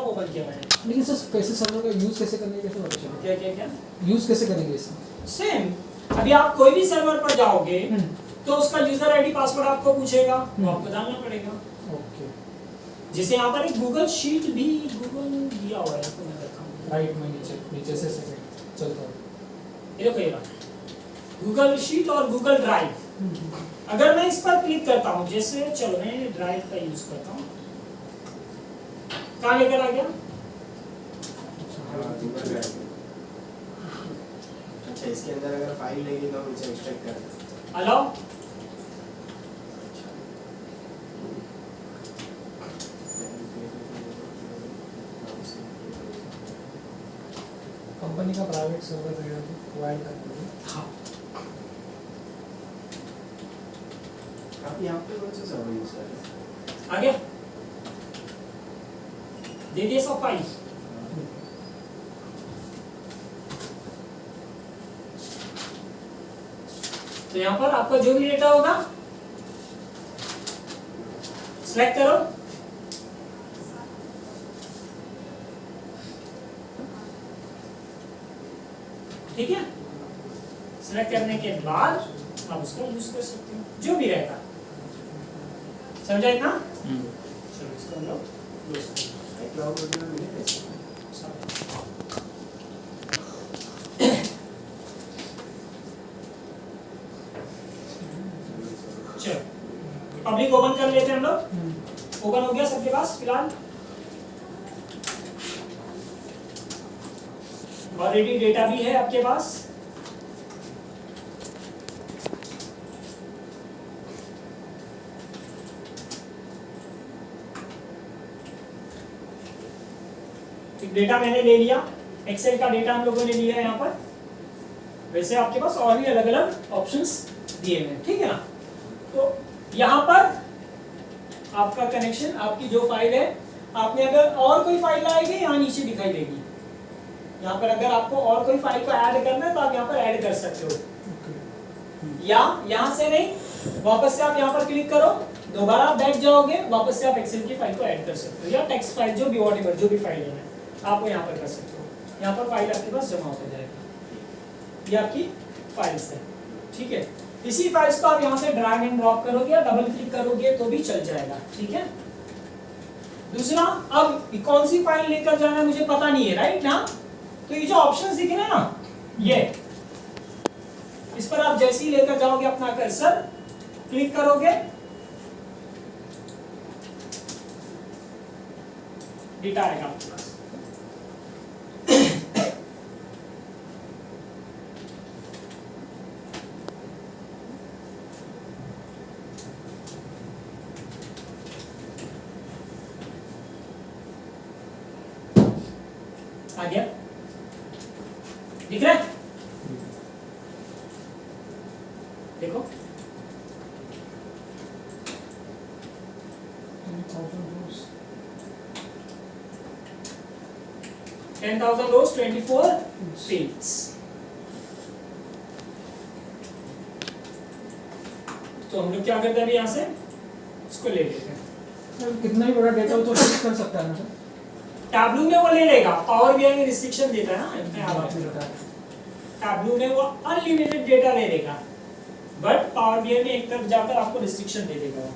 Open किया मैंने। लेकिन सर कैसे सर्वर का यूज कैसे करने कैसे पता चलेगा? क्या क्या क्या यूज कैसे करेंगे इसे? सेम, अभी आप कोई भी सर्वर पर जाओगे तो उसका यूजर आईडी पासवर्ड आपको पूछेगा, वो आपको डालना पड़ेगा। ओके जैसे यहाँ पर एक गूगल शीट भी गूगल दिया हुआ है, इसको मैं दिखाऊं। राइट में नीचे से सेकंड चलता है। ये देखो ये गूगल शीट और गूगल ड्राइव। अगर मैं इस पर क्लिक करता हूँ, जैसे चलो मैं ड्राइव का यूज करता हूँ, कहाँ लेकर आ गया? अच्छा, इसके अंदर अगर फाइल लेगी तो हम इसे एक्सट्रैक्ट कर सकते हैं। अलाउ कंपनी का प्राइवेट सर्वर प्रोवाइड करते हैं। हाँ आप यहाँ पे कौन सा सर्वर यूज कर रहे हैं? आ गया, दे दिया सब फाइल। तो यहाँ पर आपका जो भी डेटा होगा सिलेक्ट करो, ठीक है। सिलेक्ट करने के बाद आप उसको यूज कर सकते हो, जो भी रहेगा। समझा इतना? चलो इसको हम लोग close करते हैं। iCloud वगैरह मिले कैसे? चलो पब्लिक ओपन कर लेते हैं हम लोग। ओपन हो गया सबके पास फिलहाल? ऑलरेडी डेटा भी है आपके पास। डेटा मैंने ले लिया, एक्सेल का डेटा हम लोगों ने लिया यहाँ पर। वैसे आपके पास और भी अलग अलग ऑप्शंस दिए हुए हैं, ठीक है ना। तो यहाँ पर आपका कनेक्शन, आपकी जो फाइल है, आपने अगर और कोई फाइल लाएंगे यहाँ नीचे दिखाई देगी। यहाँ पर अगर आपको और कोई फाइल को ऐड करना है तो आप यहाँ पर ऐड कर सकते हो, या यहाँ से नहीं, वापस से आप यहाँ पर क्लिक करो, दोबारा आप बैठ जाओगे, वापस से आप एक्सेल की फाइल को ऐड कर सकते हो, या टेक्स्ट फाइल जो भी व्हाटएवर जो भी फाइल है आप वो यहाँ पर कर सकते हो। यहाँ पर फाइल आपके पास जमा हो जाएगी, ये आपकी फाइल्स है, ठीक है। इसी फाइल्स को आप यहाँ से ड्रैग एंड ड्रॉप करोगे या डबल क्लिक करोगे तो भी चल जाएगा, ठीक है। दूसरा, अब कौन सी फाइल लेकर जाना है मुझे पता नहीं है, राइट ना। तो ये जो ऑप्शंस दिखे ना, ये इस पर आप जैसे ही लेकर जाओगे अपना कर्सर, क्लिक करोगे, डेटा आएगा आपके पास। आ गया, दिख रहा है? देखो 10,000 rows 24 fields। तो हम लोग क्या करते हैं अभी यहाँ से इसको ले लेते हैं। सर कितना ही बड़ा डेटा हो तो फिक्स कर सकता है ना सर? टैब्लू में वो ले लेगा, पावर बीआई में रिस्ट्रिक्शन देता है ना, इतने आपने बताया। टैब्लू में वो अनलिमिटेड डेटा ले लेगा, बट पावर बीआई में एक तरफ जाकर आपको रिस्ट्रिक्शन दे देगा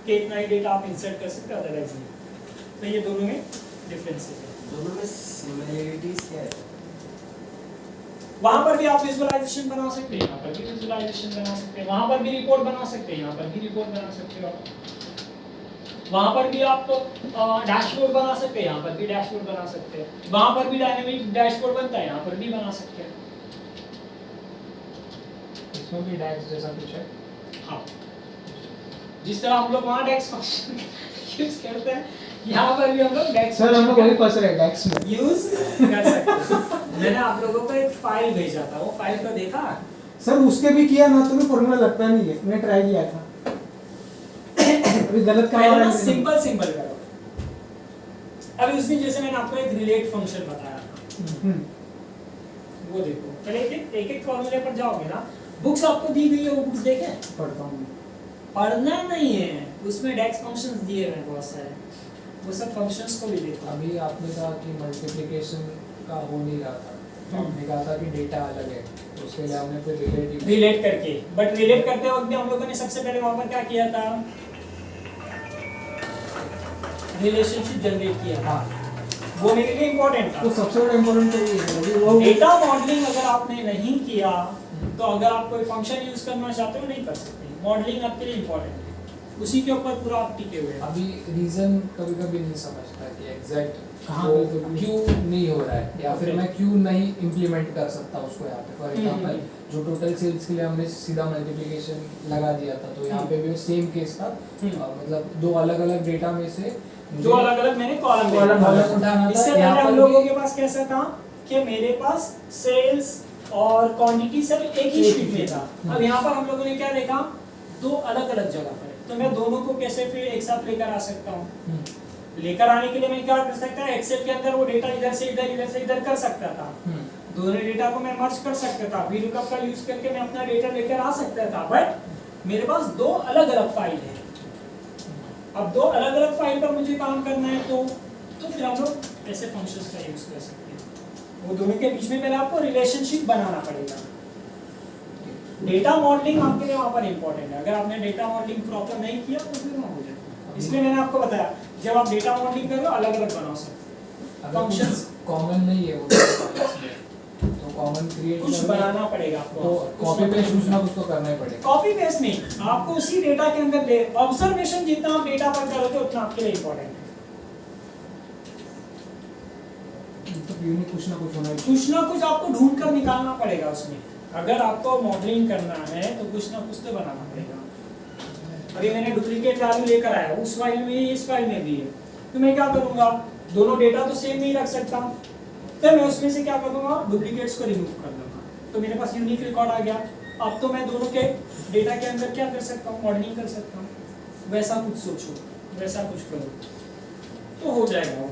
कि इतना ही डेटा आप इंसर्ट कर सकते हो, अदरवाइज नहीं। तो ये दोनों में डिफरेंस है। दोनों में सिमिलरिटीज क्या है? वहां पर भी आप विजुअलाइजेशन बना सकते हैं, यहाँ पर भी विजुअलाइजेशन बना सकते हैं, वहां पर भी रिपोर्ट बना सकते हैं, यहाँ पर भी रिपोर्ट बना सकते हो, वहां पर भी आप डैशबोर्ड बना सकते हैं, यहाँ पर भी डैशबोर्ड बना सकते हैं, वहां पर भी डायनेमिक डैशबोर्ड बनता है, यहाँ पर भी बना सकते हैं। इसमें भी डैक्स जैसा कुछ है। हाँ, जिस तरह हम लोग वहाँ डेक्स फंक्शन यूज करते हैं, यहाँ पर भी हम लोग डेक्स सर हम लोग वही फंस रहे हैं डैक्स में। यूज कर सकते हैं। मैंने आप लोगों को एक फाइल भेजा था, वो फाइल को देखा? सर उसके भी किया ना, तुम्हें फॉर्मूला लगता नहीं है, मैंने ट्राई किया था। अभी गलत काम आ रहा है। सिंपल सिंपल करो। अभी उस दिन जैसे मैंने आपको एक रिलेट फंक्शन बताया था, वो देखो, पहले एक फॉर्मूले पर जाओगे ना, बुक्स आपको दी गई है, वो बुक्स देखें। पढ़ता हूँ। पढ़ना नहीं है, उसमें डेक्स फंक्शंस दिए हुए हैं बहुत सारे, वो सब फंक्शंस को भी देखो। अभी आपने कहा कि मल्टीप्लिकेशन का हो नहीं रहा था, तो आपने कहा था कि डेटा अलग है, तो उसके लिए हमने फिर रिलेट करके, बट रिलेट करते वक्त भी हम लोगों ने सबसे पहले वहां पर क्या किया था, रिलेशनशिप जनरेट किया था। वो मेरे लिए इंपॉर्टेंट था। तो सबसे बड़ा इम्पोर्टेंट तो ये है कि वो डेटा मॉडलिंग अगर आपने नहीं किया तो अगर आप कोई फंक्शन यूज करना चाहते हो नहीं कर सकते। मॉडलिंग आपके लिए इंपॉर्टेंट है, उसी के ऊपर पूरा आप टिके हुए हैं। अभी रीजन कभी कभी नहीं समझता कि एग्जैक्ट कहाँ वो पे क्यों नहीं हो रहा है, या फिर Okay. मैं क्यों नहीं इम्प्लीमेंट कर सकता उसको यहाँ पे। फॉर एग्जांपल जो टोटल सेल्स के लिए हमने सीधा मल्टीप्लिकेशन लगा दिया था, तो यहाँ पे भी सेम केस था। मतलब दो अलग अलग डेटा में से जो अलग अलग मैंने कॉलम कॉलम उठाना था। इससे पहले यहाँ हम पर लोगों भी- के पास कैसा था कि मेरे पास सेल्स और क्वांटिटी सब एक ही शीट में था। अब यहाँ पर हम लोगों ने क्या देखा, दो अलग अलग जगह पर है, तो मैं दोनों को कैसे फिर एक साथ लेकर आ सकता हूँ। लेकर आने के लिए मैं क्या कर सकता है, एक्सेल के अंदर वो डेटा इधर से इधर कर सकता था। दोनों डेटा को मैं मर्ज कर सकता था, VLOOKUP का यूज करके मैं अपना डेटा लेकर आ सकता था। बट मेरे पास दो अलग अलग फाइल है। अब दो अलग अलग फाइल पर मुझे काम करना है, तो फिर हम लोग ऐसे फंक्शंस का यूज कर सकते हैं। वो दोनों के बीच में पहले आपको रिलेशनशिप बनाना पड़ेगा। डेटा मॉडलिंग आपके लिए वहां पर इंपॉर्टेंट है। अगर आपने डेटा मॉडलिंग प्रॉपर नहीं किया तो फिर वहां हो जाएगा। इसलिए मैंने आपको बताया, जब आप डेटा मॉडलिंग कर रहे हो अलग अलग बनाओ सब फंक्शंस, कॉमन नहीं है वो तो कॉमन क्रिएट कुछ बनाना पड़ेगा आपको। तो कॉपी पेस्ट कुछ ना कुछ तो करना ही पड़ेगा। कॉपी पेस्ट नहीं, आपको उसी डेटा के अंदर ले ऑब्जर्वेशन जितना आप डेटा पर करोगे उतना आपके लिए इंपॉर्टेंट है। तो यूनिक कुछ ना कुछ होना ही कुछ ना कुछ आपको ढूंढ कर निकालना पड़ेगा उसमें। अगर आपको मॉडलिंग करना है तो कुछ ना कुछ तो बनाना पड़ेगा। अभी मैंने डुप्लीकेट वैल्यू लेकर आया, उस फाइल में इस फाइल में भी है, तो मैं क्या करूंगा, दोनों डेटा तो सेम नहीं रख सकता, तो मैं उसमें से क्या करूंगा, डुप्लीकेट्स को रिमूव कर दूंगा, तो मेरे पास यूनिक रिकॉर्ड आ गया। अब तो मैं दोनों के डेटा के अंदर क्या कर सकता हूँ, मॉडलिंग कर सकता हूँ। वैसा कुछ सोचो, वैसा कुछ करो तो हो जाएगा वो।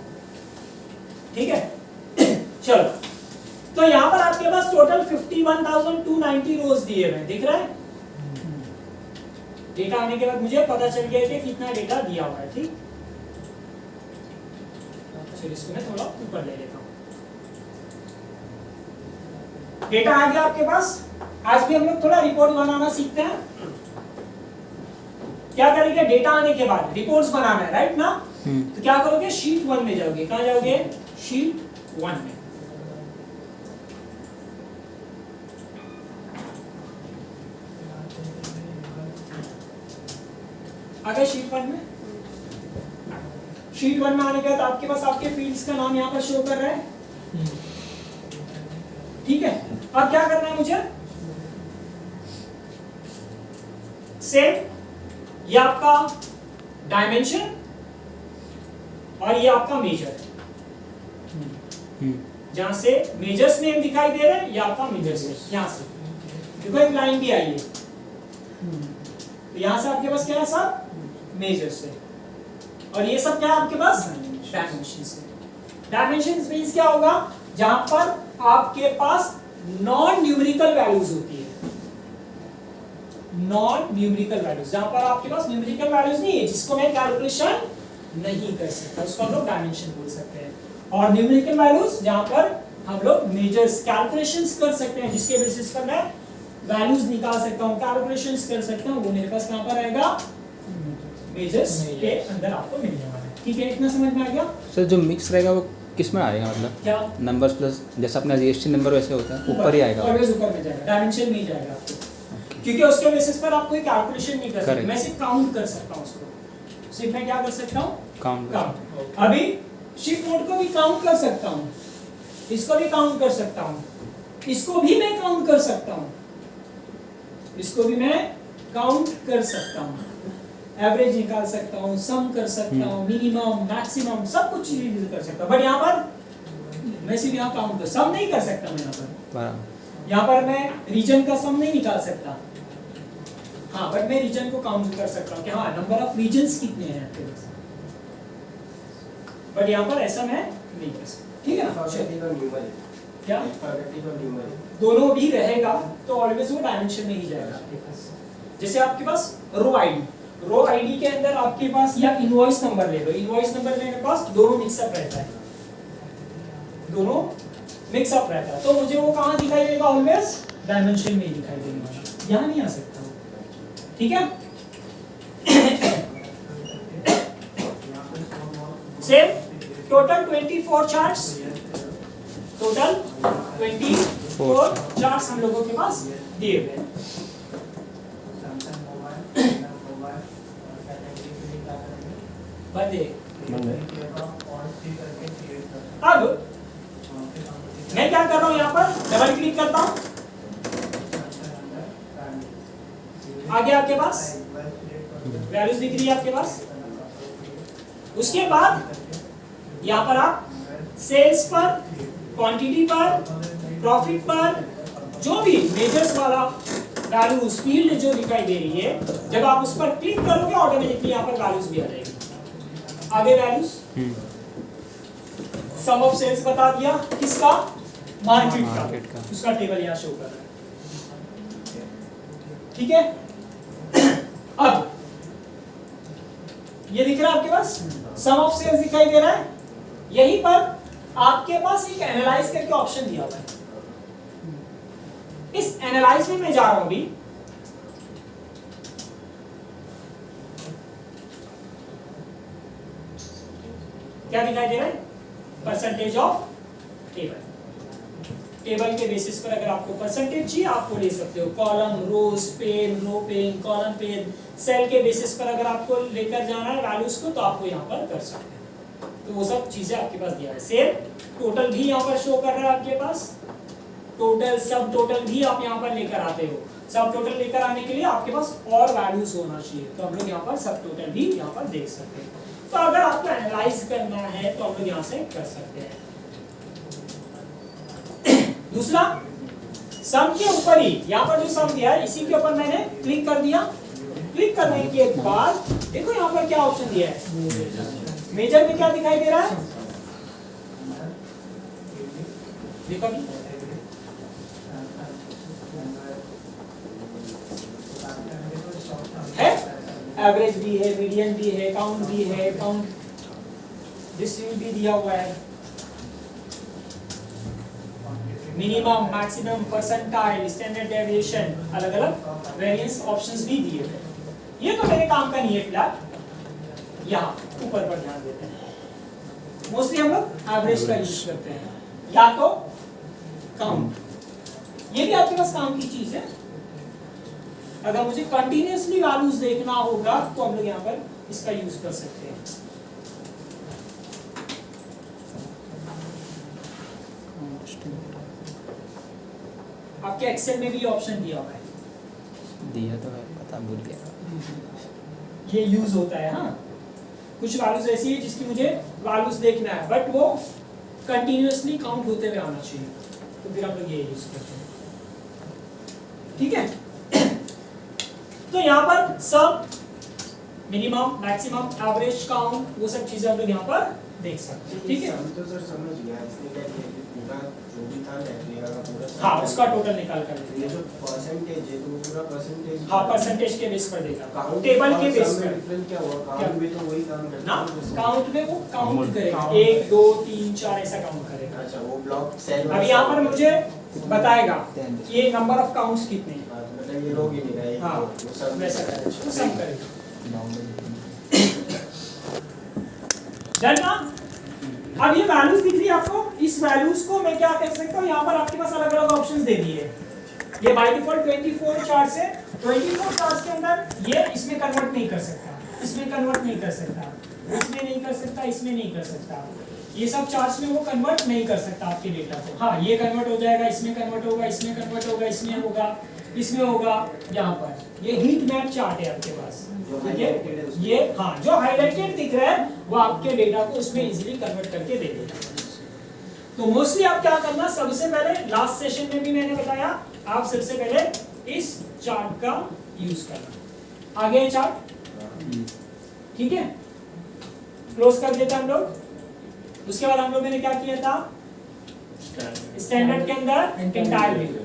ठीक है चलो, तो यहाँ पर आपके पास टोटल 51,290 रोज दिए हुए हैं, दिख रहा है। डेटा आने के बाद मुझे पता चल गया कि कितना डेटा दिया हुआ है। ठीक, चलिए इसको मैं थोड़ा ऊपर ले लेता हूँ। डेटा आ गया आपके पास। आज भी हम लोग थोड़ा रिपोर्ट बनाना सीखते हैं। क्या करेंगे, डेटा आने के बाद रिपोर्ट्स बनाना है, राइट ना। तो क्या करोगे, शीट 1 में जाओगे। कहाँ जाओगे, शीट 1 में। अगर शीट 1 में, शीट 1 में आने के बाद आपके पास आपके फील्ड्स का नाम यहाँ पर शो कर रहा है। ठीक है, अब क्या करना है मुझे, सेम ये आपका डायमेंशन और ये आपका मेजर, जहां से मेजर्स नेम दिखाई दे रहा है, ये आपका मेजर्स है। यहां से देखो एक लाइन भी आई है, तो यहां से आपके पास क्या है, सब मेजर्स है, और ये सब क्या है आपके पास, डायमेंशंस है। डायमेंशंस मींस क्या होगा, जहां पर आपके पास नॉन न्यूमेरिकल वैल्यूज होती है। नॉन न्यूमेरिकल वैल्यूज, जहां पर आपके पास न्यूमेरिकल वैल्यूज नहीं है, जिसको मैं कैलकुलेशन नहीं कर सकता, उसको हम लोग डायमेंशन बोल सकते हैं। और न्यूमेरिकल वैल्यूज जहां पर हम लोग मेजर्स कैलकुलेशंस कर सकते हैं, जिसके बेसिस पर मैं वैल्यूज निकाल सकता हूं, कैलकुलेशंस कर सकता हूं, वो मेरे पास कहां पर आएगा, मेजर्स के अंदर आपको मिलने वाला है। ठीक है, इतना समझ में आ गया। सर जो मिक्स रहेगा वो किस में आएगा, मतलब क्या नंबर्स प्लस जैसा अपना जीएसटी नंबर वैसे होता है ऊपर ही आएगा। ऑलवेज ऊपर में जाएगा, डायमेंशन नहीं जाएगा आपको, क्योंकि उसके बेसिस पर आप कोई कैलकुलेशन नहीं कर सकते। Correct. मैं सिर्फ काउंट कर सकता हूं उसको, सिर्फ मैं क्या कर सकता हूं, काउंट काउंट। अभी शिफ्ट नोड को भी काउंट कर सकता हूं, इसको भी काउंट कर सकता हूं, इसको भी मैं काउंट कर सकता हूं, इसको भी मैं काउंट कर सकता हूं, एवरेज निकाल सकता हूं, सम कर सकता हूं, मिनिमम मैक्सिमम सब कुछ चीज कर सकता हूं। बट यहाँ पर मैं सिर्फ यहाँ काउंट कर, सम नहीं कर सकता मैं यहाँ पर। यहाँ पर मैं रीजन का सम नहीं निकाल सकता। हाँ, बट मैं रीजन को काउंट कर सकता हूँ कि हाँ नंबर ऑफ रीजन्स कितने हैं आपके पास, बट यहाँ पर ऐसा मैं नहीं कर सकता। ठीक है ना, क्या दोनों भी रहेगा तो ऑलवेज वो डायमेंशन में ही जाएगा आपके पास। जैसे आपके पास रो आईडी, रो आईडी के अंदर आपके पास या इनवॉइस नंबर ले लो, इनवॉइस नंबर मेरे पास दोनों मिक्सअप रहता है, दोनों मिक्सअप रहता है, तो मुझे वो कहाँ दिखाई देगा? ऑलवेज डायमेंशन में दिखाई देगा, यहाँ नहीं आ सकता। ठीक है, same total 24 charts, total 24 charts हम लोगों के पास दिए हुए हैं। अब मैं क्या कर रहा हूं, यहां पर डबल क्लिक करता हूं, आगे आपके पास वैल्यूज दिख रही है आपके पास। उसके बाद यहां पर आप सेल्स पर, क्वांटिटी पर, प्रॉफिट पर, जो भी मेजर्स वाला वैल्यूज फील्ड जो दिखाई दे रही है, जब आप उस पर क्लिक करोगे ऑटोमेटिकली यहां पर वैल्यूज भी आ जाएगी। आगे वैल्यूज, सम ऑफ सेल्स बता दिया, किसका? मार्केट का, उसका टेबल यहां शो कर रहा है। ठीक है, अब ये दिख रहा है आपके पास, सम ऑफ सेल्स दिखाई दे रहा है। यहीं पर आपके पास एक एनालाइज करके ऑप्शन दिया हुआ है, इस एनालाइज में मैं जा रहा हूं अभी। क्या दिखाई दे रहा है? परसेंटेज ऑफ टेबल, टेबल के बेसिस पर अगर आपको परसेंटेज चाहिए आपको ले सकते हो, कॉलम, रोज, पेन, रो पेन, कॉलम पेन, सेल के बेसिस पर अगर आपको लेकर जाना है वैल्यूज को तो आपको यहाँ पर कर सकते हैं। तो वो सब चीजें आपके पास दिया है। सेम टोटल भी यहाँ पर शो कर रहा है आपके पास, टोटल, सब टोटल भी आप यहाँ पर लेकर आते हो। सब टोटल लेकर आने के लिए आपके पास और वैल्यूज होना चाहिए, तो हम लोग यहाँ पर सब टोटल भी यहाँ पर देख सकते हैं। तो अगर आपको एनालाइज करना है तो हम लोग यहाँ से कर सकते हैं। दूसरा, सम के ऊपर ही यहाँ पर जो सम दिया है इसी के ऊपर मैंने क्लिक कर दिया। क्लिक करने के बाद देखो यहाँ पर क्या ऑप्शन दिया है, मेजर में क्या दिखाई दे रहा है? देखो है, एवरेज भी है, मीडियन भी है, काउंट भी है, काउंट डिस्ट्रीब्यूट भी दिया हुआ है, minimum, maximum, percentile, standard deviation, अलग अलग वेरिएंस ऑप्शंस भी दिए हैं। ये तो मेरे काम का नहीं है फिलहाल, यहाँ ऊपर पर ध्यान देते हैं। मोस्टली हम लोग एवरेज का यूज करते हैं या तो काउंट, ये भी आपके पास काम की चीज है। अगर मुझे कंटिन्यूअसली वैल्यूज देखना होगा तो हम लोग यहाँ पर इसका यूज कर सकते हैं। आपके एक्सेल में भी ऑप्शन दिया हुआ है, दिया तो है, पता भूल गया। ये यूज होता है। हाँ, कुछ वैल्यूज ऐसी है जिसकी मुझे वैल्यूज देखना है बट वो कंटिन्यूअसली काउंट होते हुए आना चाहिए, तो फिर हम लोग ये यूज करते हैं। ठीक है, तो यहाँ पर सब, मिनिमम, मैक्सिमम, एवरेज, काउंट, वो सब चीजें हम लोग यहाँ पर देख सकते हैं। ठीक है, हम तो सर समझ गया, इसने क्या किया कि पूरा जो भी था बैटरी का पूरा, हाँ, उसका टोटल निकाल कर ये दिया। जो परसेंटेज है तो वो पूरा परसेंटेज, हाँ, परसेंटेज के बेस पर देखा, काउंट टेबल के बेस पर डिफरेंस क्या हुआ? क्या? काउंट भी तो वही काम करता ना, है काउंट में वो काउंट करेगा, काउंट। 1 2 3 4 ऐसा काउंट करेगा। अच्छा, वो ब्लॉक सेल अब यहाँ पर मुझे बताएगा ये नंबर ऑफ काउंट्स कितने हैं। मतलब ये लोग ही नहीं रहे, हाँ, वो सब वैसा करेगा, वो सम करेगा। डन ना? अब ये वैल्यूज दिख रही है आपको, इस वैल्यूज को मैं क्या कर सकता हूँ, यहाँ पर आपके पास अलग अलग ऑप्शंस दे दिए। ये बाय डिफॉल्ट 24 चार्ट से 24 चार्ट्स के अंदर ये इसमें कन्वर्ट नहीं कर सकता, इसमें कन्वर्ट नहीं कर सकता, इसमें नहीं कर सकता, इसमें नहीं कर सकता, ये सब चार्ट्स में वो कन्वर्ट नहीं कर सकता आपके डेटा को। हाँ, ये कन्वर्ट हो जाएगा, इसमें कन्वर्ट होगा, इसमें कन्वर्ट होगा, इसमें होगा, इसमें होगा। यहाँ पर ये हीट मैप चार्ट है आपके पास, ये हाँ, जो हाईलाइटेड दिख रहा है वो आपके डेटा को उसमें इजीली कन्वर्ट करके दे देगा। तो मोस्टली आप क्या करना, सबसे पहले लास्ट सेशन में भी मैंने बताया, आप सबसे पहले इस चार्ट का यूज करना। आगे है चार्ट, ठीक है, क्लोज कर देते हम लोग। उसके बाद हम लोगों ने क्या किया था, स्टैंडर्ड के अंदर एंटायर वैल्यू,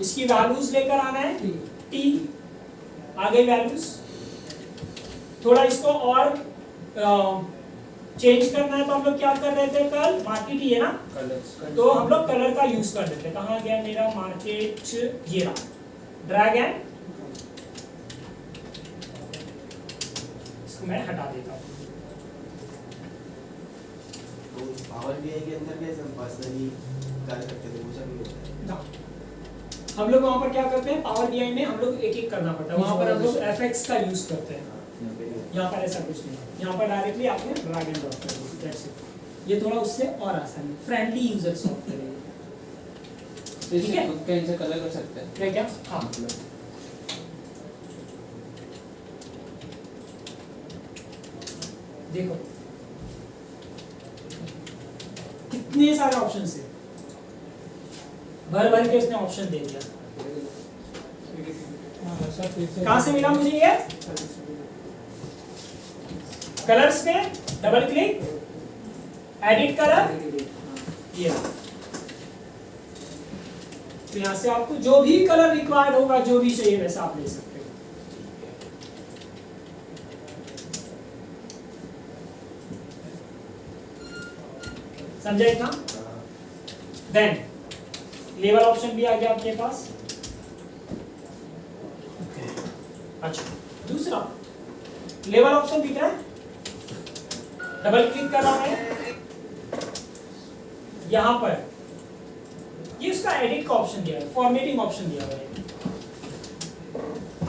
इसकी वैल्यूज लेकर आना है टी, आ गई वैल्यूज। थोड़ा इसको और चेंज करना है तो हम लोग क्या कर रहे थे कल, मार्केट ही है ना, तो हम लोग कलर का यूज कर देते हैं। कहाँ गया मेरा मार्केट, ये रहा, ड्रैग एंड, इसको मैं हटा देता हूँ। तो पावर बीआई के अंदर कैसे हम पर्सनली कर सकते थे, वो सब नहीं होता है। ना। हम लोग वहां पर क्या करते हैं, पावर बीआई में हम लोग एक एक करना पड़ता है, वहां पर हम लोग एफएक्स का यूज करते हैं। यहाँ पे नहीं होता। यहाँ पर ऐसा कुछ नहीं, यहाँ पर डायरेक्टली आपने ड्रैग एंड ड्रॉप कर दिया, दैट्स इट। ये थोड़ा उससे और आसान है, फ्रेंडली यूजर सॉफ्टवेयर है। तो ठीक है? इससे कैसे कलर कर सकते हैं? क्या क्या? हाँ, देखो कितने सारे ऑप्शन है, भर भर के उसने ऑप्शन दे दिया। कहाँ से मिला मुझे ये? कलर्स पे डबल क्लिक, एडिट कलर, ये। तो यहाँ से आपको जो भी कलर रिक्वायर्ड होगा, जो भी चाहिए वैसा आप ले सकते हो। समझा इतना? देन लेवल ऑप्शन भी आ गया आपके पास। अच्छा, दूसरा लेवल ऑप्शन दिख रहा है, डबल क्लिक कर रहा है, यहां पर ये उसका एडिट का ऑप्शन दिया है, फॉर्मेटिंग ऑप्शन दिया हुआ है।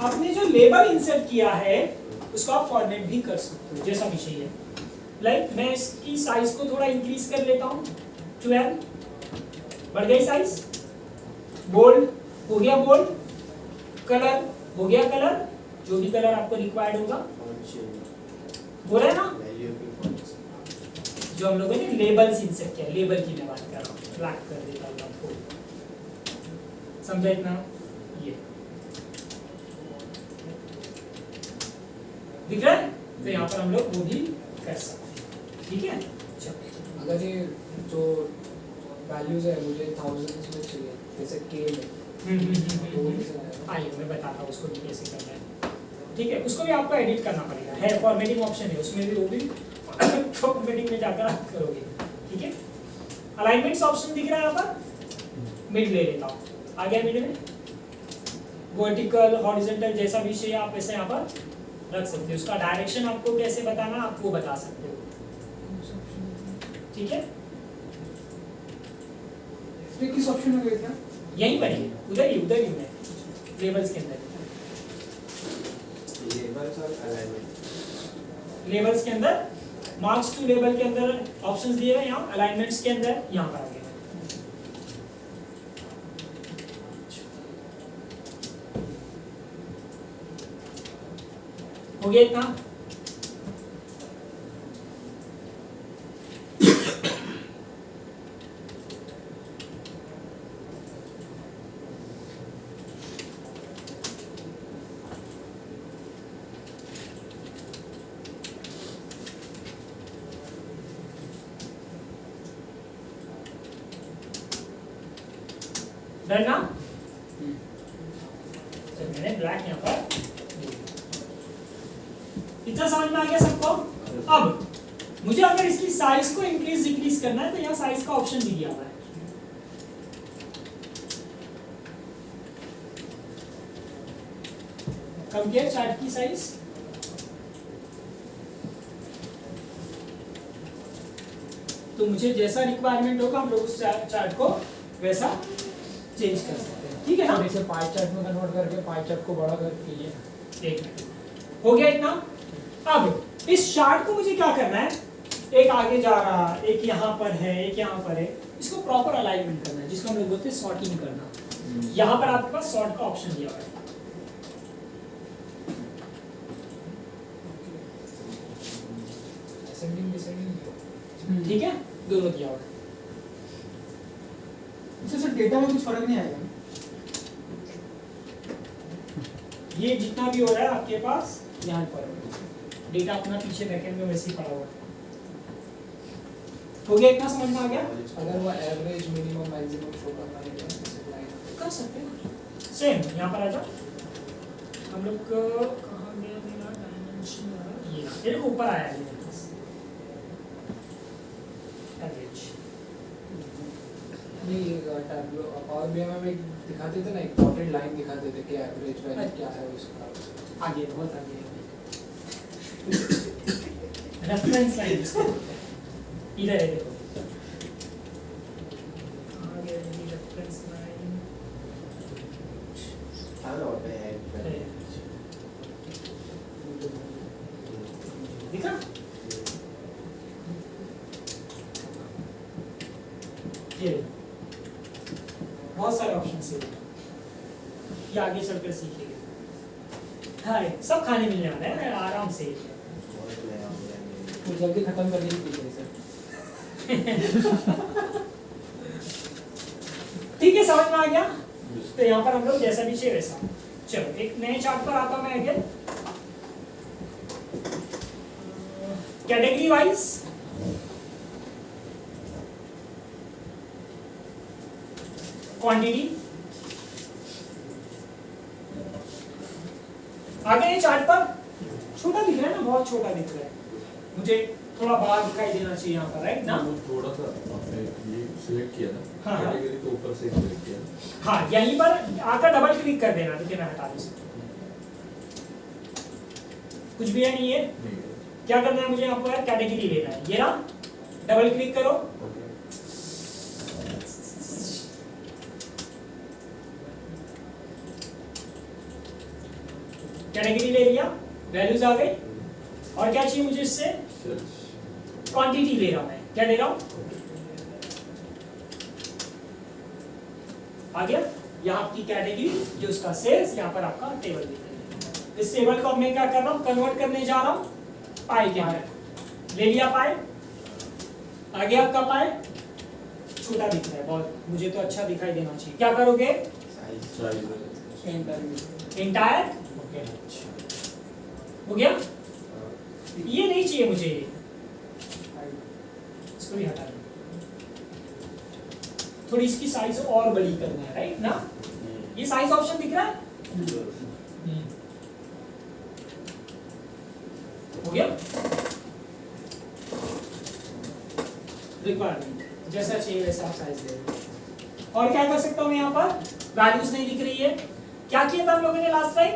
आपने जो लेबल इंसर्ट किया है उसको आप फॉर्मेट भी कर सकते हो जैसा भी चाहिए। लाइक मैं इसकी साइज को थोड़ा इंक्रीज कर लेता हूँ, 12 बढ़ गई साइज, बोल्ड हो गया बोल्ड, कलर हो गया कलर, जो भी कलर आपको रिक्वायर्ड होगा बोला है ना। वैल्यू की फॉन्ट्स जो हम लोगों ने लेबल्स इंसर्ट किया, लेबल की मैं बात कर रहा हूँ, ब्लैक कर देता हूँ आपको, समझा इतना? ये दिख रहा है, तो यहाँ पर हम लोग वो भी कर सकते हैं। ठीक है, चलो अगर ये जो वैल्यूज है मुझे थाउजेंड्स में चाहिए, जैसे के में, तो वो कैसे आएगा? आइए मैं बताता हूँ उसको भी कैसे करना है। ठीक है, उसको भी आपको एडिट करना पड़ेगा, है फॉर्मेटिंग ऑप्शन है उसमें भी, वो भी फॉर्मेटिंग में जाकर आप करोगे। ठीक है, अलाइनमेंट्स ऑप्शन दिख रहा है यहाँ पर, मिड ले लेता हूँ, आ गया मिड में, वर्टिकल हॉरिजॉन्टल जैसा भी चाहिए आप वैसे यहाँ पर रख सकते हो। उसका डायरेक्शन आपको कैसे बताना आप वो बता सकते हो। ठीक है, इसमें किस ऑप्शन में गए थे? यहीं पर ही, उधर ही मैं लेबल्स के अंदर, लेबल्स और अलाइनमेंट। लेबल्स के अंदर मार्क्स टू लेबल के अंदर ऑप्शंस दिए हुए, यहाँ अलाइनमेंट्स के अंदर यहाँ पर आ गए। हो गया इतना? डन ना? तो मैंने ब्लैक यहाँ पर, इतना समझ में आ गया सबको? अब मुझे अगर इसकी साइज को इंक्रीज डिक्रीज करना है तो यहाँ साइज का ऑप्शन भी दिया हुआ है। कंपेयर चार्ट की साइज, तो मुझे जैसा रिक्वायरमेंट होगा हम लोग उस चार्ट को वैसा चेंज कर सकते हैं। ठीक है ना? और इसे पाई चार्ट में कन्वर्ट करके पाई चार्ट को बड़ा करके ये एक मिनट हो गया इतना। अब इस चार्ट को मुझे क्या करना है, एक आगे जा रहा, एक यहाँ पर है, एक यहाँ पर है, इसको प्रॉपर अलाइनमेंट करना है, जिसको हम लोग बोलते हैं सॉर्टिंग करना। यहाँ पर आपके पास सॉर्ट का ऑप्शन दिया हुआ है। असेंडिंग डिसेंडिंग, ठीक है, दोनों दिया हुआ है। इससे सर डेटा में कुछ फर्क नहीं आएगा? ये जितना भी हो रहा है आपके पास यहाँ पर डेटा अपना पीछे बैकएंड में वैसे ही पड़ा हुआ है। हो गया इतना, समझ में आ गया? अगर वो एवरेज मिनिमम मैक्सिमम शो करना है तो कर सकते हैं, सेम यहाँ पर आ जाओ, हम लोग को कहाँ गया मेरा डायमेंशन, ये देखो ऊपर आया है मेरे पास एवरेज। नहीं ये टैब्लो पावर बीआई में एक दिखाते थे ना, एक डॉटेड लाइन दिखाते थे कि एवरेज वैल्यू क्या है उसका। आगे बहुत आगे रेफरेंस लाइन इसको इधर है देखो आगे रेफरेंस लाइन हाँ ना पे है दिखा ये बहुत सारे ऑप्शन है, ये आगे चलकर सीखेंगे। हाँ सब खाने मिलने वाला है आराम से। बहुत नया हो गया है। तो जल्दी खत्म करने की कोशिश है ठीक है समझ में आ गया। तो यहाँ पर हम लोग जैसा भी चाहिए वैसा। चलो एक नए चार्ट पर आता हूँ मैं आगे। कैटेगरी वाइज क्वांटिटी आगे ये चार्ट पर छोटा दिख रहा है ना, बहुत छोटा दिख रहा है मुझे, थोड़ा बाहर दिखाई देना चाहिए यहाँ पर, राइट ना। वो थोड़ा सा आपने ये सिलेक्ट किया ना, हाँ, हाँ। कैटेगरी तो ऊपर से सिलेक्ट किया। हाँ यहीं पर आकर डबल क्लिक कर देना, तो मैं हटा दूँ कुछ भी है नहीं है। नहीं है। क्या करना है मुझे यहाँ पर कैटेगरी लेना है, ये ना डबल क्लिक करो, ओके। कैटेगरी ले लिया, वैल्यूज आ गई। और क्या चाहिए मुझे इससे, सेल्स। क्वांटिटी ले रहा हूं मैं, क्या ले रहा हूं आ गया। यहाँ आपकी कैटेगरी जो उसका सेल्स, यहाँ पर आपका टेबल दिख रहा है। इस टेबल को अब मैं क्या कर रहा हूँ, कन्वर्ट करने जा रहा हूँ पाई के अंदर। ले लिया पाई, आगे आपका पाई छोटा दिख रहा है बहुत, मुझे तो अच्छा दिखाई देना चाहिए। क्या करोगे, साइज एंटायर हो गया। ये नहीं चाहिए मुझे, इसको भी हटा दो। थोड़ी इसकी साइज और बड़ी करना है, राइट ना। ये साइज ऑप्शन दिख रहा है, हो गया। रिक्वायरमेंट जैसा चाहिए वैसा आप साइज दे दो। और क्या कर सकता हूँ यहाँ पर, वैल्यूज नहीं दिख रही है। क्या किया था हम लोगों ने लास्ट टाइम,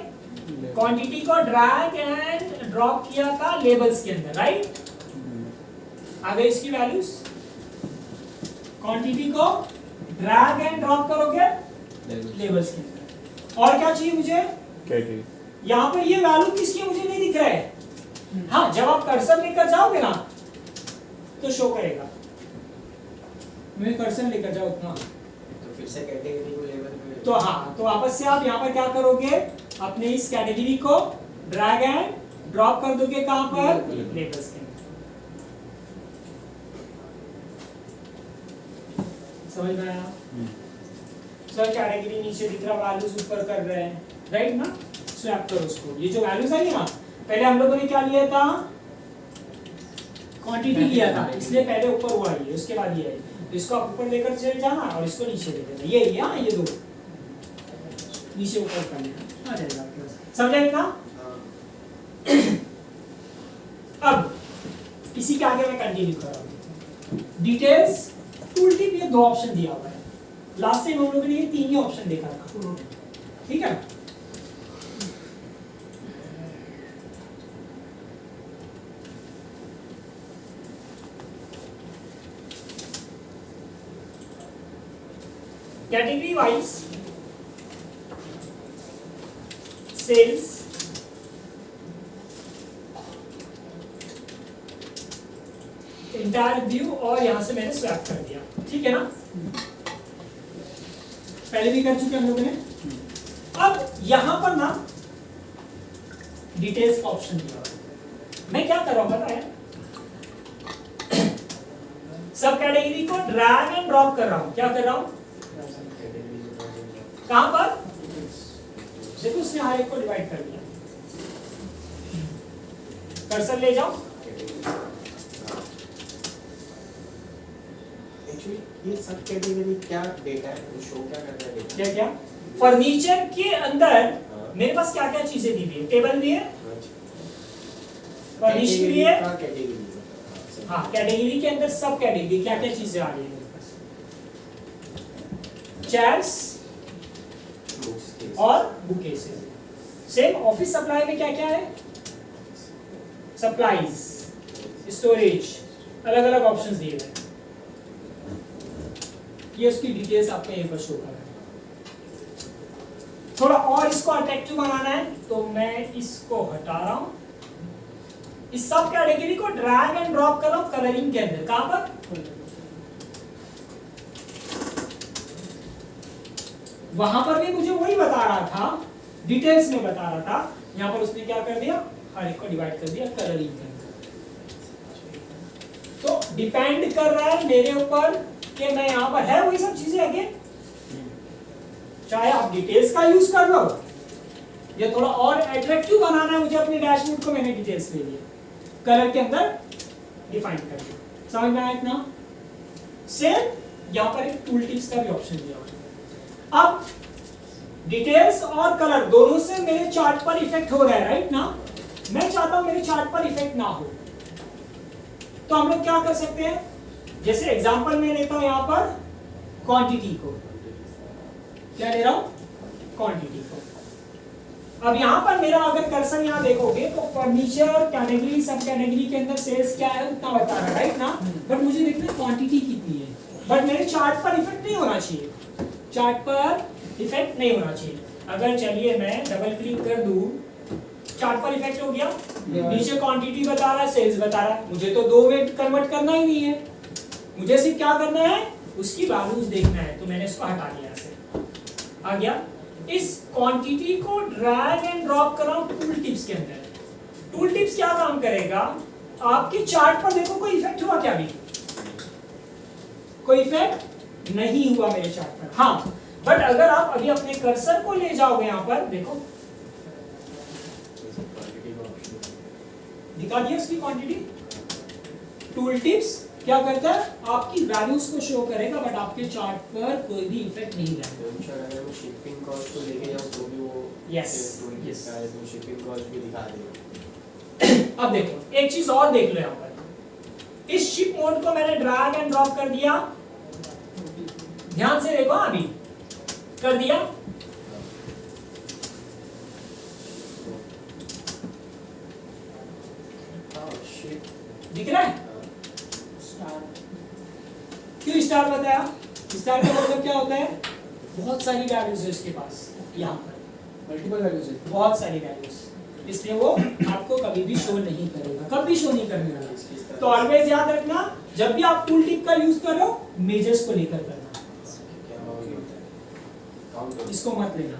क्वांटिटी को ड्रैग एंड ड्रॉप किया था लेबल्स के अंदर, राइट। आ गई इसकी वैल्यूज, क्वांटिटी को ड्रैग एंड ड्रॉप करोगे लेबल्स के अंदर। और क्या चाहिए मुझे, कैटेगरी। यहाँ पर ये वैल्यू किसकी मुझे नहीं दिख रहा है। हाँ जब आप कर्सर लेकर जाओगे ना तो शो करेगा। मैं कर्सर लेकर जाओ उतना, तो फिर से कैटेगरी को लेवल में तो हाँ तो वापस से आप यहाँ पर क्या करोगे, अपने इस कैटेगरी को ड्रैग एंड ड्रॉप कर दोगे कहाँ पर, लेबल्स के अंदर। समझ में आया। सर कैटेगरी नीचे दिख रहा, वैल्यूज ऊपर कर रहे हैं, राइट ना। स्वैप करो उसको, ये जो वैल्यूज आई ना, पहले हम लोगों ने क्या लिया था, क्वांटिटी लिया था, इसलिए पहले ऊपर हुआ ये, उसके बाद ये आई। इसको आप ऊपर लेकर चले जाना और इसको नीचे ले लेना, ये दो नीचे ऊपर कर लेना, आ जाएगा आपके पास। समझे ना। अब इसी के आगे मैं कंटिन्यू कर रहा हूँ। डिटेल्स टूल टिप, ये दो ऑप्शन दिया हुआ है। लास्ट टाइम हम लोगों ने ये तीन ही ऑप्शन देखा था, ठीक है। Category wise sales, entire view, और यहां से मैंने स्वैप कर दिया, ठीक है ना। पहले भी कर चुके हम लोगों ने। अब यहां पर ना डिटेल्स का ऑप्शन दिया हुआ है। मैं क्या कर रहा हूं पता है, सब कैटेगरी को ड्रैग एंड ड्रॉप कर रहा हूं। क्या कर रहा हूं, कहां पर, देखो उसने हर एक को डिवाइड कर दिया। कर्सर ले जाओ, एक्चुअली ये सब कैटेगरी क्या डेटा है, वो शो क्या करता है डेटा। क्या क्या फर्नीचर के अंदर मेरे पास क्या क्या चीजें दी हुई है, टेबल भी है, फर्निश्ड भी है, हाँ कैटेगरी के अंदर सब कैटेगरी क्या क्या चीजें आ रही है मेरे पास, चेयर्स और book cases. Same office supply में क्या क्या है, सप्लाईज, स्टोरेज, अलग अलग ऑप्शंस दिए हुए। ये उसकी डिटेल्स आपको यहीं पर शो कर रहा है। थोड़ा और इसको अट्रैक्टिव बनाना है तो मैं इसको हटा रहा हूं, इस सब कैटेगरी को ड्रैग एंड ड्रॉप कर रहा हूं कलरिंग के अंदर। कहां पर, वहां पर भी मुझे वही बता रहा था, डिटेल्स में बता रहा था, यहां पर उसने क्या कर दिया, हर एक को डिवाइड कर दिया कलरिंग के अंदर। तो डिपेंड कर रहा है मेरे ऊपर कि मैं यहां पर है वही सब चीजें अगेन, चाहे आप डिटेल्स का यूज कर लो या थोड़ा और अट्रैक्टिव बनाना है मुझे अपने डैशबोर्ड को, मैंने डिटेल्स ले लिए कलर के अंदर डिफाइन कर दिया। समझ में आया इतना? सेम यहां पर एक टूल टिप्स का भी ऑप्शन दिया हुआ है। अब डिटेल्स और कलर दोनों से मेरे चार्ट पर इफेक्ट हो रहा है, राइट ना? मैं चाहता हूं मेरे चार्ट पर इफेक्ट ना हो, तो हम लोग क्या कर सकते हैं, जैसे एग्जांपल में लेता हूं यहां पर क्वांटिटी को, क्या ले रहा हूं, क्वांटिटी को। अब यहां पर मेरा अगर कर्सर यहां देखोगे तो फर्नीचर कैटेगरी सब कैटेगरी के अंदर सेल्स क्या है उतना बता रहा है, राइट ना? बट मुझे देखना है क्वांटिटी कितनी है, बट मेरे चार्ट पर इफेक्ट नहीं होना चाहिए, चार्ट पर इफेक्ट नहीं होना चाहिए। अगर चलिए मैं डबल क्लिक कर दूं, चार्ट पर इफेक्ट हो गया, नीचे क्वांटिटी बता रहा है, सेल्स बता रहा है, मुझे तो दो में कन्वर्ट करना ही नहीं है, मुझे सिर्फ क्या करना है, उसकी वैल्यूज देखना है। तो मैंने इसको हटा दिया, ऐसे आ गया। इस क्वांटिटी को ड्रैग एंड ड्रॉप कर रहा हूं टूल टिप्स के अंदर। टूल टिप्स क्या काम करेगा, आपके चार्ट पर देखो कोई इफेक्ट हुआ क्या, अभी कोई इफेक्ट नहीं हुआ मेरे चार्ट पर, हाँ। बट अगर आप अभी अपने कर्सर को ले जाओगे यहां पर, देखो दिखा दिया उसकी क्वांटिटी। टूल टिप्स क्या करता है, आपकी वैल्यूज को शो करेगा, बट आपके चार्ट पर कोई भी इफेक्ट नहीं रहेगा। अगर मैं शिपिंग कॉस्ट को लेके जाऊं तो भी वो Yes, yes का है, तो शिपिंग कॉस्ट भी दिखा देगा। अब देखो एक चीज और देख लो, यहां पर इस शिप मोड को मैंने ड्रैग एंड ड्रॉप कर दिया, ध्यान से देखो, अभी कर दिया। दिख रहा है स्टार, क्यों स्टार बताया? स्टार का मतलब क्या होता है, बहुत सारी वैल्यूज है इसके पास, यहाँ पर मल्टीपल वैल्यूज है, बहुत सारी वैल्यूज, इसलिए वो आपको कभी भी शो नहीं करेगा, कभी शो नहीं करने वाला। तो ऑलवेज याद रखना, जब भी आप टूल टिप का यूज करो, मेजर्स को लेकर करना, इसको मत लेना,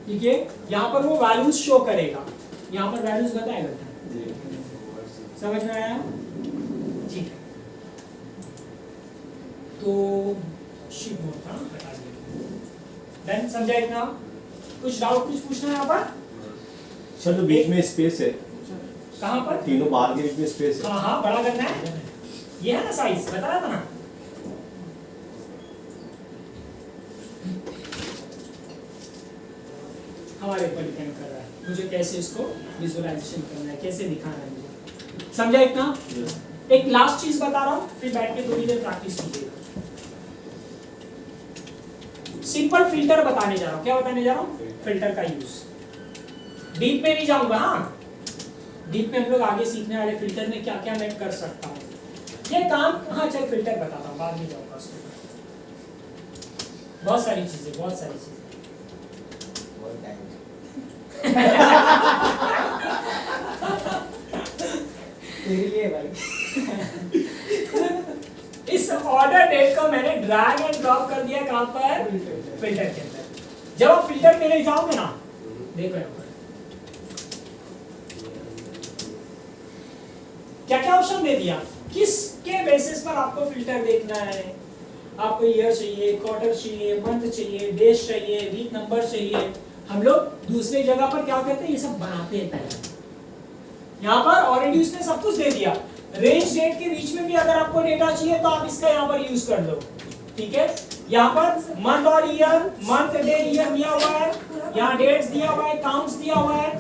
ठीक है? यहाँ पर वो वैल्यूज शो करेगा, यहाँ पर वैल्यूज बताएगा, समझ में आया? ठीक है, तो शिप मोड था, बता दिया, देन समझा इतना? कुछ डाउट, कुछ पूछना है यहाँ पर? सर तो बीच में स्पेस है, कहाँ पर? तीनों बार के बीच में स्पेस है। हाँ हाँ, बड़ा करना है, ये है ना साइज, बताया था ना। हमारे ऊपर डिपेंड कर रहा है मुझे कैसे इसको विजुअलाइजेशन करना है, कैसे दिखाना है मुझे, समझा इतना? एक लास्ट चीज बता रहा हूँ, फिर बैठ के थोड़ी देर प्रैक्टिस कीजिएगा। सिंपल फिल्टर बताने जा रहा हूँ, क्या बताने जा रहा हूँ? फिल्टर का यूज। डीप में नहीं जाऊंगा, हाँ डीप में हम लोग आगे सीखने वाले, फिल्टर में क्या क्या मैं कर सकता हूँ, ये काम, हाँ चल फिल्टर बताता हूँ, बाद में जाऊंगा उसमें। बहुत सारी चीजें, बहुत सारी चीजें। तेरे लिए भाई। इस ऑर्डर डेट को मैंने ड्रैग एंड ड्रॉप कर दिया, कहां पर? फिल्टर के अंदर। जब आप फिल्टर पे ले जाओगे ना, देखो यहाँ पर क्या क्या ऑप्शन दे दिया, किसके बेसिस पर आपको फिल्टर देखना है। आपको ईयर चाहिए, क्वार्टर चाहिए, मंथ चाहिए, डेज चाहिए, वीक नंबर चाहिए। हम लोग दूसरी जगह पर क्या करते हैं, ये सब बनाते हैं पहले। यहाँ पर ऑलरेडी उसने सब कुछ दे दिया। रेंज डेट के बीच में भी अगर आपको डेटा चाहिए तो आप इसका यहाँ पर यूज कर लो, ठीक है? यहाँ पर मंथ और ईयर, मंथ डे ईयर दिया हुआ है, यहाँ डेट्स दिया हुआ है, काउंट्स दिया हुआ है,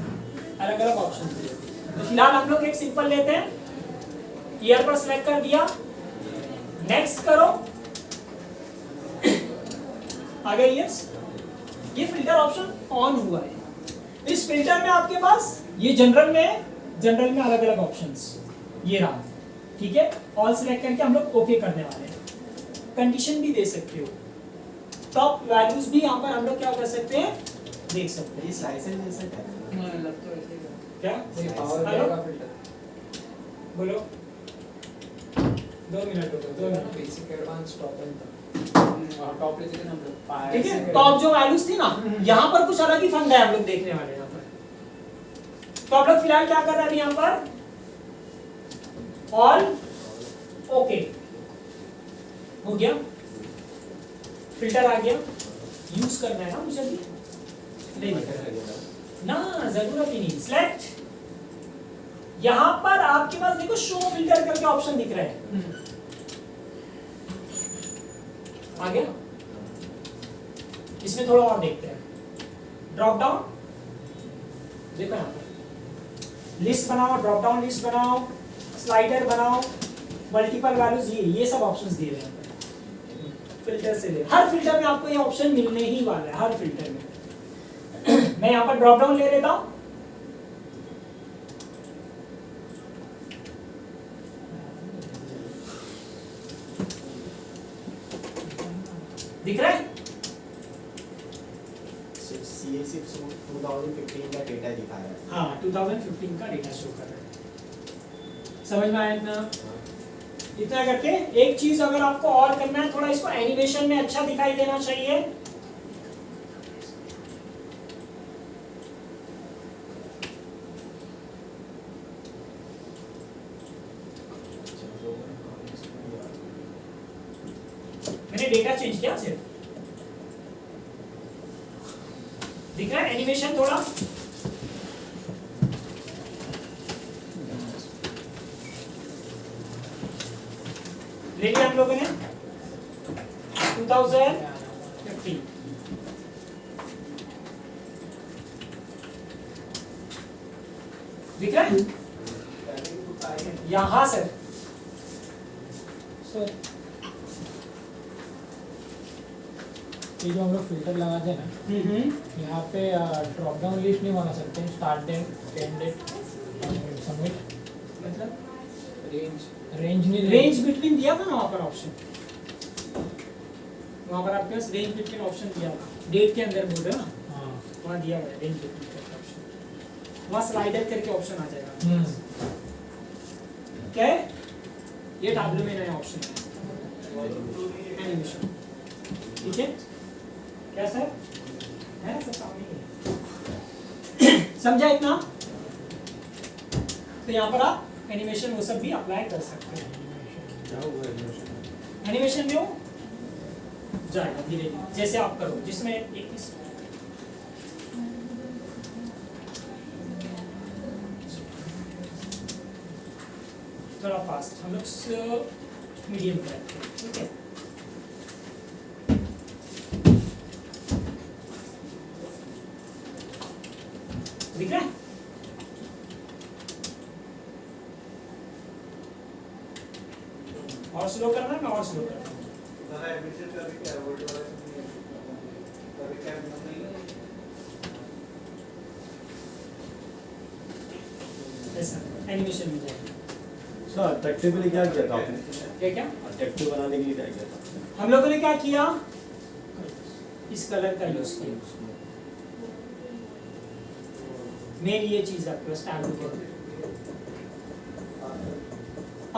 अलग अलग ऑप्शन दिए। तो फिलहाल हम लोग एक सिंपल लेते हैं, ईयर पर सिलेक्ट कर दिया, नेक्स्ट करो, आगे यस, ये फिल्टर ऑप्शन ऑन हुआ है। इस फिल्टर में आपके पास ये जनरल में अलग अलग ऑप्शंस ये रहा, ठीक है। ऑल सिलेक्ट करके हम लोग ओके करने वाले हैं। कंडीशन भी दे सकते हो, टॉप वैल्यूज भी यहाँ पर हम लोग क्या कर सकते हैं, देख सकते हैं। ये स्लाइसर जैसा क्या क्या पावर हेलो? का फिल्टर बोलो, 2 मिनट रुको, 2 minute. Basic advance top and top लेते थे हम लोग ठीक है, टॉप जो वैल्यूज थी ना, यहाँ पर कुछ अलग ही फंडा है हम लोग देखने वाले हैं यहाँ पर। तो आप लोग फिलहाल क्या कर रहे हैं यहाँ पर, ऑल ओके हो गया, फिल्टर आ गया, यूज करना है ना मुझे भी, नहीं ना जरूरत ही नहीं। सिलेक्ट, यहां पर आपके पास देखो शो फिल्टर करके ऑप्शन दिख रहा है, आ गया। इसमें थोड़ा और देखते हैं, ड्रॉप डाउन देखो यहाँ पर, लिस्ट बनाओ, ड्रॉप डाउन लिस्ट बनाओ, स्लाइडर बनाओ, मल्टीपल वैल्यूज, ये सब ऑप्शंस दिए हैं फिल्टर से ले। हर फिल्टर में आपको ये ऑप्शन मिलने ही वाला है, हर फिल्टर में। मैं यहाँ पर ड्रॉप डाउन ले लेता हूं, दिख रहा है, सीए सिर्फ 2015 का डेटा दिखा रहा है। हाँ 2015 का डेटा शो कर रहा है, समझ में आया इतना? इतना करके एक चीज अगर आपको और करना है, थोड़ा इसको एनिमेशन में अच्छा दिखाई देना चाहिए, मैंने डेटा चेंज किया सिर्फ, दिख रहा है एनिमेशन थोड़ा, ले लिया हम लोगों ने 2015। दिख रहा है यहाँ सर, सर ये जो हम लोग फिल्टर लगाते हैं ना, यहाँ पे ड्रॉप डाउन लिस्ट नहीं बना सकते, start date, end date, submit, मतलब रेंज नहीं, रेंज बिटवीन दिया था ना वहाँ पर ऑप्शन, वहाँ पर आपके पास रेंज बिटवीन ऑप्शन दिया था, डेट के अंदर बोल रहे हो ना, हाँ वहाँ दिया हुआ है रेंज बिटवीन करके ऑप्शन, वहाँ स्लाइडर करके ऑप्शन आ जाएगा। क्या है ये टैब्लो में नया ऑप्शन है, एनिमेशन, ठीक है क्या सर है, सब काम नहीं है, समझा इतना? तो यहाँ पर आप एनिमेशन वो सब भी अप्लाई कर सकते हैं, एनिमेशन में हो जाएगा धीरे धीरे जैसे आप करो, जिसमें एक थोड़ा फास्ट हम लोग मीडियम करते हैं, ठीक है। दिख रहा है और स्लो करना है, मैं और स्लो करता हूँ। ऐसा एनिमेशन में जाएगा। सर अट्रैक्टिव के लिए क्या किया था आपने? क्या अट्रैक्टिव बनाने के लिए क्या किया था? हम लोगों ने क्या किया, इस कलर का यूज किया, मेन ये चीज आपके पास टैब के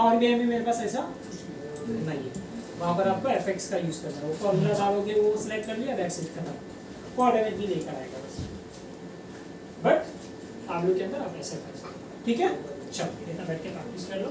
और भी मेरे पास ऐसा नहीं है, वहाँ पर आपको एफएक्स का यूज करना है, वो फॉर्मूला डालोगे वो सिलेक्ट कर लिया, दैट्स इट, खत्म, वो ऑटोमेटिकली लेकर आएगा बस। बट टैब के अंदर आप ऐसा कर सकते हो, ठीक है। चलो इतना बैठ के प्रैक्टिस कर लो।